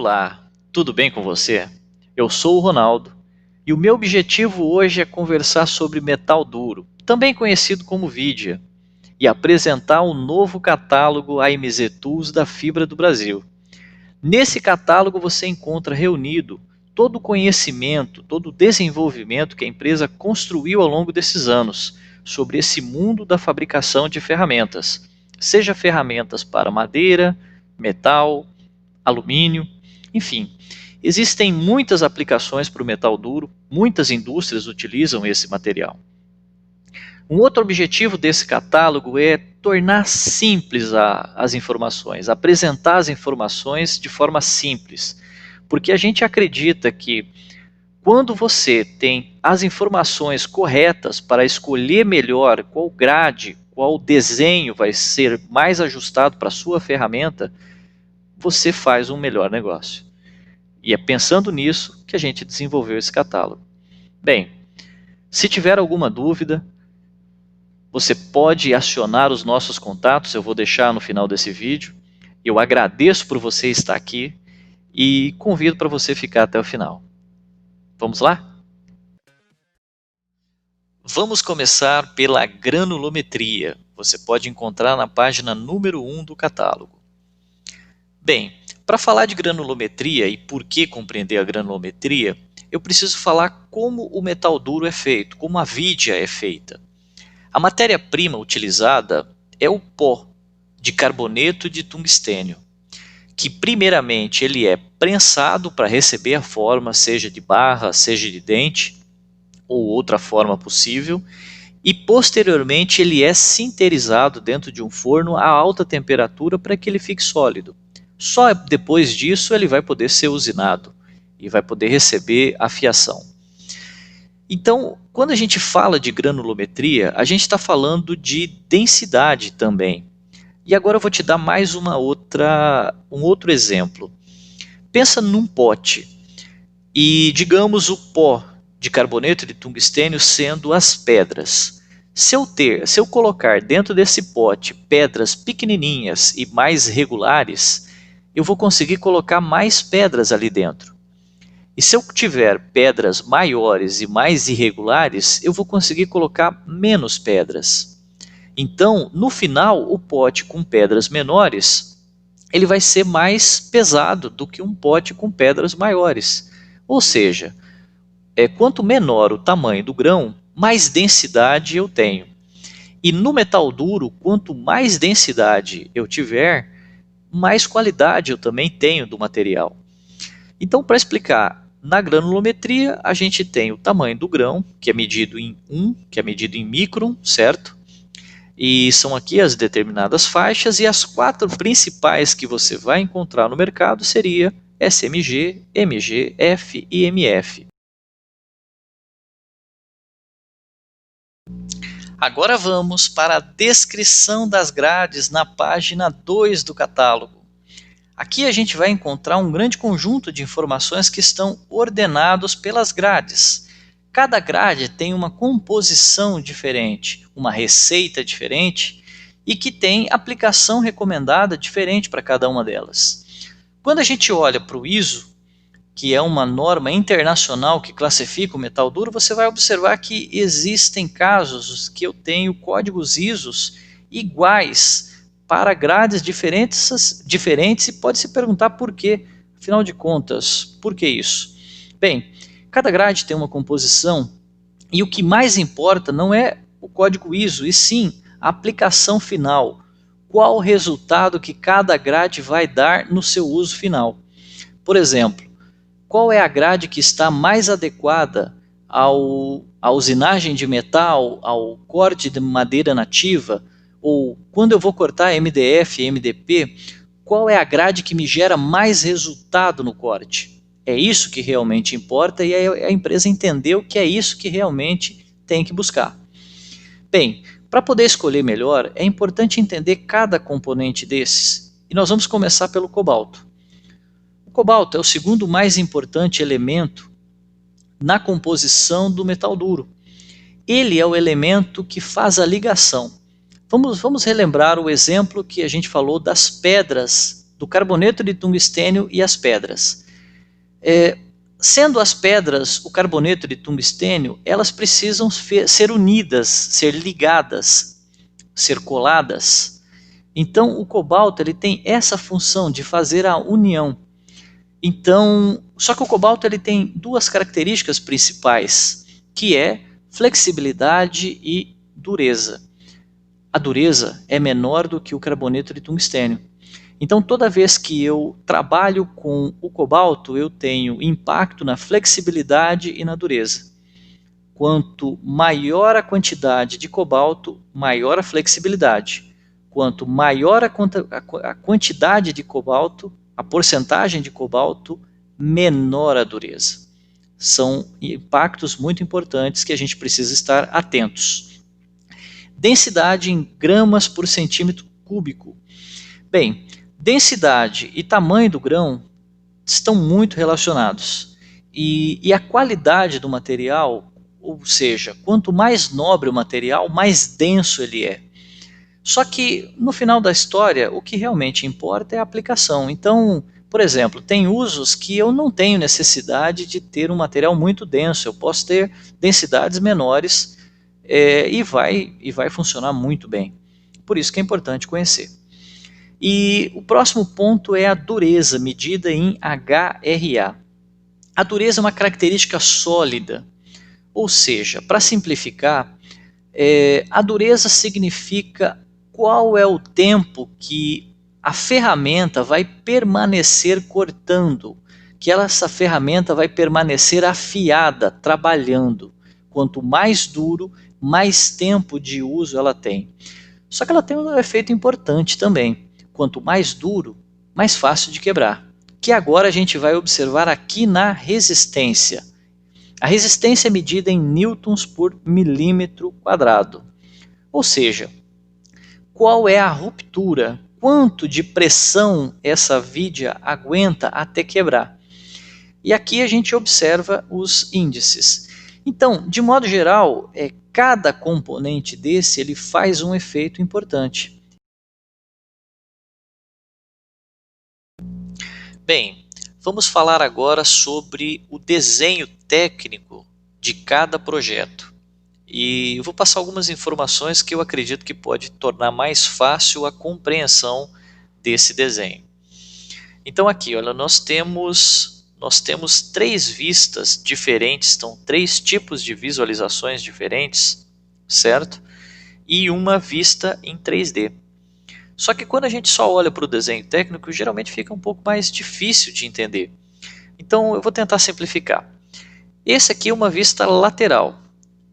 Olá, tudo bem com você? Eu sou o Ronaldo e o meu objetivo hoje é conversar sobre metal duro, também conhecido como Vidia, e apresentar um novo catálogo AMZ Tools da Fibra do Brasil. Nesse catálogo você encontra reunido todo o conhecimento, todo o desenvolvimento que a empresa construiu ao longo desses anos sobre esse mundo da fabricação de ferramentas, seja ferramentas para madeira, metal, alumínio, enfim. Existem muitas aplicações para o metal duro, muitas indústrias utilizam esse material. Um outro objetivo desse catálogo é tornar simples as informações, apresentar as informações de forma simples, porque a gente acredita que quando você tem as informações corretas para escolher melhor qual grade, qual desenho vai ser mais ajustado para a sua ferramenta, você faz um melhor negócio. E é pensando nisso que a gente desenvolveu esse catálogo. Bem, se tiver alguma dúvida, você pode acionar os nossos contatos, eu vou deixar no final desse vídeo. Eu agradeço por você estar aqui e convido para você ficar até o final. Vamos lá? Vamos começar pela granulometria. Você pode encontrar na página número 1 do catálogo. Bem, para falar de granulometria e por que compreender a granulometria, eu preciso falar como o metal duro é feito, como a vidia é feita. A matéria-prima utilizada é o pó de carboneto de tungstênio, que primeiramente ele é prensado para receber a forma, seja de barra, seja de dente, ou outra forma possível, e posteriormente ele é sinterizado dentro de um forno a alta temperatura para que ele fique sólido. Só depois disso ele vai poder ser usinado e vai poder receber a fiação. Então, quando a gente fala de granulometria, a gente está falando de densidade também. E agora eu vou te dar mais um outro exemplo. Pensa num pote e digamos o pó de carboneto de tungstênio sendo as pedras. Se eu colocar dentro desse pote pedras pequenininhas e mais regulares, eu vou conseguir colocar mais pedras ali dentro. E se eu tiver pedras maiores e mais irregulares, eu vou conseguir colocar menos pedras. Então, no final, o pote com pedras menores, ele vai ser mais pesado do que um pote com pedras maiores. Ou seja, quanto menor o tamanho do grão, mais densidade eu tenho. E no metal duro, quanto mais densidade eu tiver, mais qualidade eu também tenho do material. Então, para explicar, na granulometria a gente tem o tamanho do grão, que é medido em que é medido em micron, certo? E são aqui as determinadas faixas, e as 4 principais que você vai encontrar no mercado seria SMG, MG, F e MF. Agora vamos para a descrição das grades na página 2 do catálogo. Aqui a gente vai encontrar um grande conjunto de informações que estão ordenados pelas grades. Cada grade tem uma composição diferente, uma receita diferente e que tem aplicação recomendada diferente para cada uma delas. Quando a gente olha para o ISO, que é uma norma internacional que classifica o metal duro, você vai observar que existem casos que eu tenho códigos ISOs iguais para grades diferentes e pode se perguntar por quê. Afinal de contas, por que isso? Bem, cada grade tem uma composição e o que mais importa não é o código ISO, e sim a aplicação final. Qual o resultado que cada grade vai dar no seu uso final? Por exemplo, qual é a grade que está mais adequada à usinagem de metal, ao corte de madeira nativa, ou quando eu vou cortar MDF e MDP, qual é a grade que me gera mais resultado no corte? É isso que realmente importa e a empresa entendeu que é isso que realmente tem que buscar. Bem, para poder escolher melhor, é importante entender cada componente desses. E nós vamos começar pelo cobalto. O cobalto é o segundo mais importante elemento na composição do metal duro. Ele é o elemento que faz a ligação. Vamos relembrar o exemplo que a gente falou das pedras do carboneto de tungstênio e as pedras. Sendo as pedras o carboneto de tungstênio, elas precisam ser unidas, ser ligadas, ser coladas. Então o cobalto ele tem essa função de fazer a união. Então, só que o cobalto ele tem duas características principais, que é flexibilidade e dureza. A dureza é menor do que o carboneto de tungstênio. Então, toda vez que eu trabalho com o cobalto, eu tenho impacto na flexibilidade e na dureza. Quanto maior a quantidade de cobalto, maior a flexibilidade. Quanto maior a quantidade de cobalto, a porcentagem de cobalto, menor a dureza. São impactos muito importantes que a gente precisa estar atentos. Densidade em gramas por centímetro cúbico. Bem, densidade e tamanho do grão estão muito relacionados. E a qualidade do material, ou seja, quanto mais nobre o material, mais denso ele é. Só que, no final da história, o que realmente importa é a aplicação. Então, por exemplo, tem usos que eu não tenho necessidade de ter um material muito denso. Eu posso ter densidades menores e vai funcionar muito bem. Por isso que é importante conhecer. E o próximo ponto é a dureza, medida em HRA. A dureza é uma característica sólida, ou seja, para simplificar, a dureza significa qual é o tempo que a ferramenta vai permanecer cortando, que essa ferramenta vai permanecer afiada, trabalhando. Quanto mais duro, mais tempo de uso ela tem. Só que ela tem um efeito importante também. Quanto mais duro, mais fácil de quebrar. Que agora a gente vai observar aqui na resistência. A resistência é medida em newtons por milímetro quadrado. Ou seja, qual é a ruptura? Quanto de pressão essa vidia aguenta até quebrar? E aqui a gente observa os índices. Então, de modo geral, cada componente desse ele faz um efeito importante. Bem, vamos falar agora sobre o desenho técnico de cada projeto. E eu vou passar algumas informações que eu acredito que pode tornar mais fácil a compreensão desse desenho. Então aqui, olha, nós temos três vistas diferentes, então três tipos de visualizações diferentes, certo? E uma vista em 3D. Só que quando a gente só olha para o desenho técnico, geralmente fica um pouco mais difícil de entender. Então eu vou tentar simplificar. Esse aqui é uma vista lateral.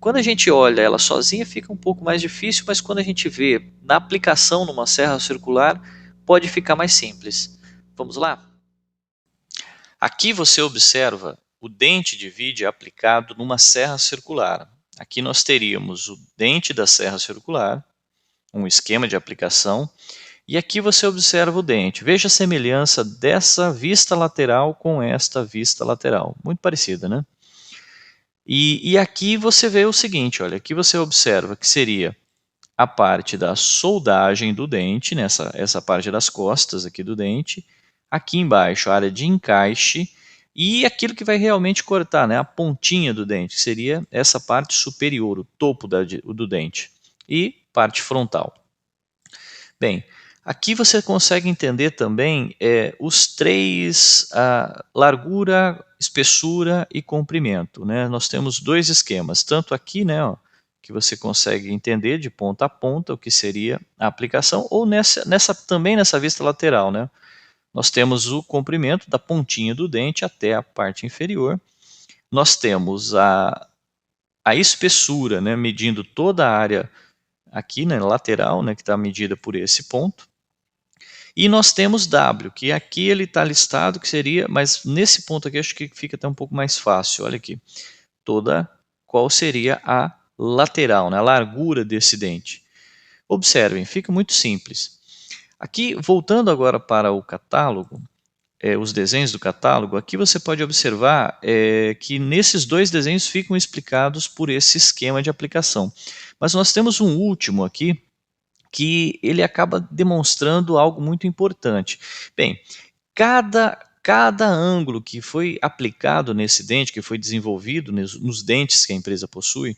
Quando a gente olha ela sozinha fica um pouco mais difícil, mas quando a gente vê na aplicação numa serra circular, pode ficar mais simples. Vamos lá? Aqui você observa o dente de vide aplicado numa serra circular. Aqui nós teríamos o dente da serra circular, um esquema de aplicação, e aqui você observa o dente. Veja a semelhança dessa vista lateral com esta vista lateral. Muito parecida, né? E aqui você vê o seguinte, olha, aqui você observa que seria a parte da soldagem do dente, essa parte das costas aqui do dente, aqui embaixo a área de encaixe e aquilo que vai realmente cortar, né, a pontinha do dente, que seria essa parte superior, o topo do dente, e parte frontal. Bem, aqui você consegue entender também os três, largura, espessura e comprimento, né? Nós temos dois esquemas, tanto aqui, né, ó, que você consegue entender de ponta a ponta o que seria a aplicação, ou também nessa vista lateral, né? Nós temos o comprimento da pontinha do dente até a parte inferior. Nós temos a espessura, né, medindo toda a área aqui, né, lateral, né, que está medida por esse ponto. E nós temos W, que aqui ele está listado, que seria, mas nesse ponto aqui acho que fica até um pouco mais fácil. Olha aqui, qual seria a lateral, né, a largura desse dente. Observem, fica muito simples. Aqui, voltando agora para o catálogo, os desenhos do catálogo, aqui você pode observar que nesses dois desenhos ficam explicados por esse esquema de aplicação. Mas nós temos um último aqui, que ele acaba demonstrando algo muito importante. Bem, cada ângulo que foi aplicado nesse dente, que foi desenvolvido nos dentes que a empresa possui,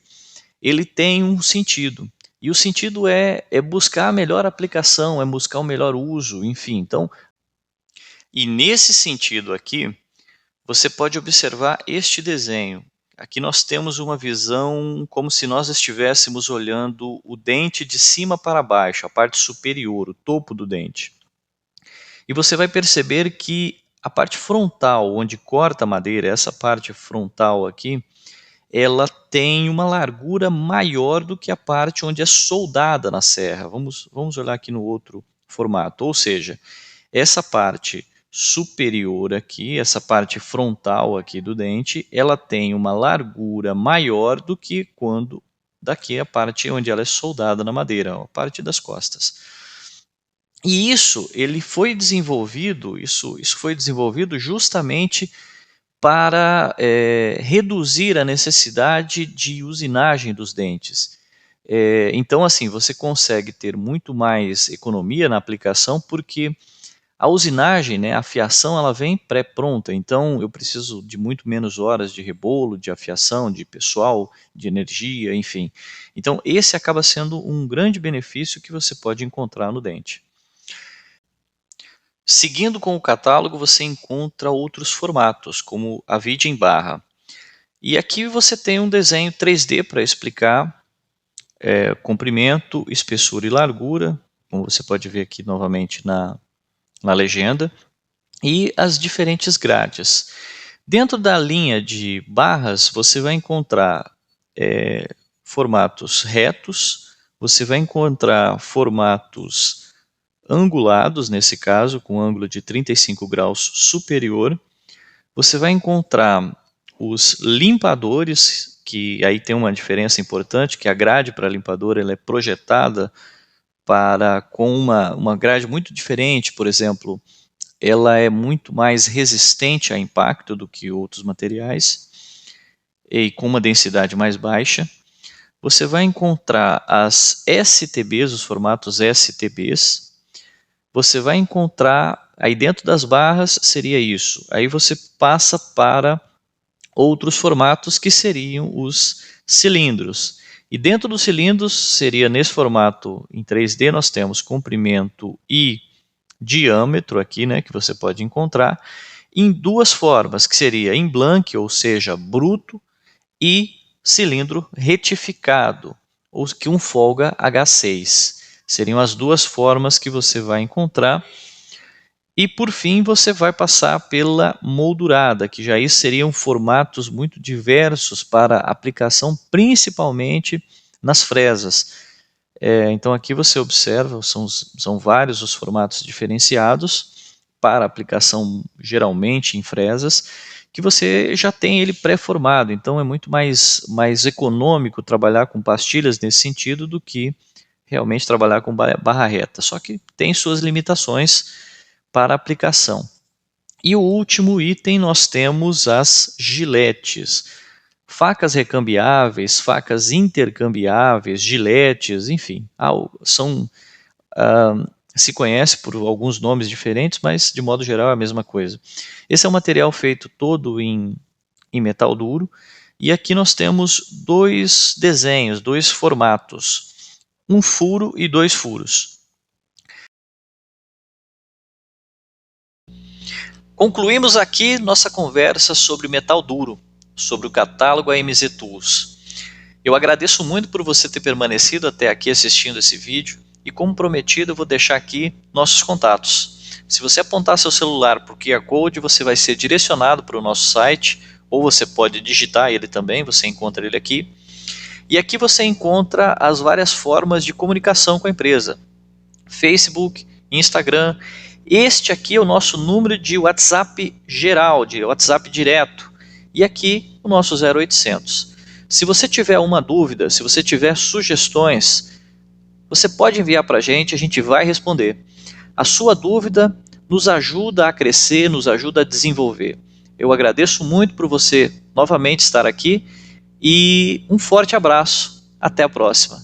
ele tem um sentido. E o sentido é buscar a melhor aplicação, é buscar o melhor uso, enfim. Então, e nesse sentido aqui, você pode observar este desenho. Aqui nós temos uma visão como se nós estivéssemos olhando o dente de cima para baixo, a parte superior, o topo do dente. E você vai perceber que a parte frontal, onde corta a madeira, essa parte frontal aqui, ela tem uma largura maior do que a parte onde é soldada na serra. Vamos olhar aqui no outro formato. Ou seja, essa parte superior aqui, essa parte frontal aqui do dente, ela tem uma largura maior do que quando daqui a parte onde ela é soldada na madeira, a parte das costas. E ele foi desenvolvido, isso foi desenvolvido justamente para reduzir a necessidade de usinagem dos dentes. Então, assim, você consegue ter muito mais economia na aplicação, porque a usinagem, né, a afiação, ela vem pré-pronta, então eu preciso de muito menos horas de rebolo, de afiação, de pessoal, de energia, enfim. Então, esse acaba sendo um grande benefício que você pode encontrar no dente. Seguindo com o catálogo, você encontra outros formatos, como a vide em barra. E aqui você tem um desenho 3D para explicar comprimento, espessura e largura, como você pode ver aqui novamente na legenda, e as diferentes grades. Dentro da linha de barras, você vai encontrar formatos retos, você vai encontrar formatos angulados, nesse caso, com ângulo de 35 graus superior. Você vai encontrar os limpadores, que aí tem uma diferença importante, que a grade para limpador ela é projetada com uma grade muito diferente, por exemplo, ela é muito mais resistente a impacto do que outros materiais e com uma densidade mais baixa. Você vai encontrar as STBs, os formatos STBs. Você vai encontrar, aí dentro das barras seria isso. Aí você passa para outros formatos que seriam os cilindros. E dentro dos cilindros seria nesse formato em 3D, nós temos comprimento e diâmetro aqui, né, que você pode encontrar, em duas formas, que seria em blank, ou seja, bruto, e cilindro retificado, ou que um folga H6. Seriam as duas formas que você vai encontrar. E por fim você vai passar pela moldurada, que já aí seriam formatos muito diversos para aplicação, principalmente nas fresas. Então aqui você observa, são vários os formatos diferenciados para aplicação geralmente em fresas, que você já tem ele pré-formado, então é muito mais econômico trabalhar com pastilhas nesse sentido do que realmente trabalhar com barra reta, só que tem suas limitações para aplicação. E o último item nós temos as giletes, facas recambiáveis, facas intercambiáveis, giletes, enfim, se conhece por alguns nomes diferentes, mas de modo geral é a mesma coisa. Esse é um material feito todo em metal duro, e aqui nós temos dois desenhos, dois formatos, um furo e dois furos. Concluímos aqui nossa conversa sobre metal duro, sobre o catálogo AMZ Tools. Eu agradeço muito por você ter permanecido até aqui assistindo esse vídeo e, como prometido, eu vou deixar aqui nossos contatos. Se você apontar seu celular para o QR Code, você vai ser direcionado para o nosso site, ou você pode digitar ele também, você encontra ele aqui. E aqui você encontra as várias formas de comunicação com a empresa: Facebook, Instagram. Este aqui é o nosso número de WhatsApp geral, de WhatsApp direto. E aqui o nosso 0800. Se você tiver uma dúvida, se você tiver sugestões, você pode enviar para a gente vai responder. A sua dúvida nos ajuda a crescer, nos ajuda a desenvolver. Eu agradeço muito por você novamente estar aqui e um forte abraço. Até a próxima.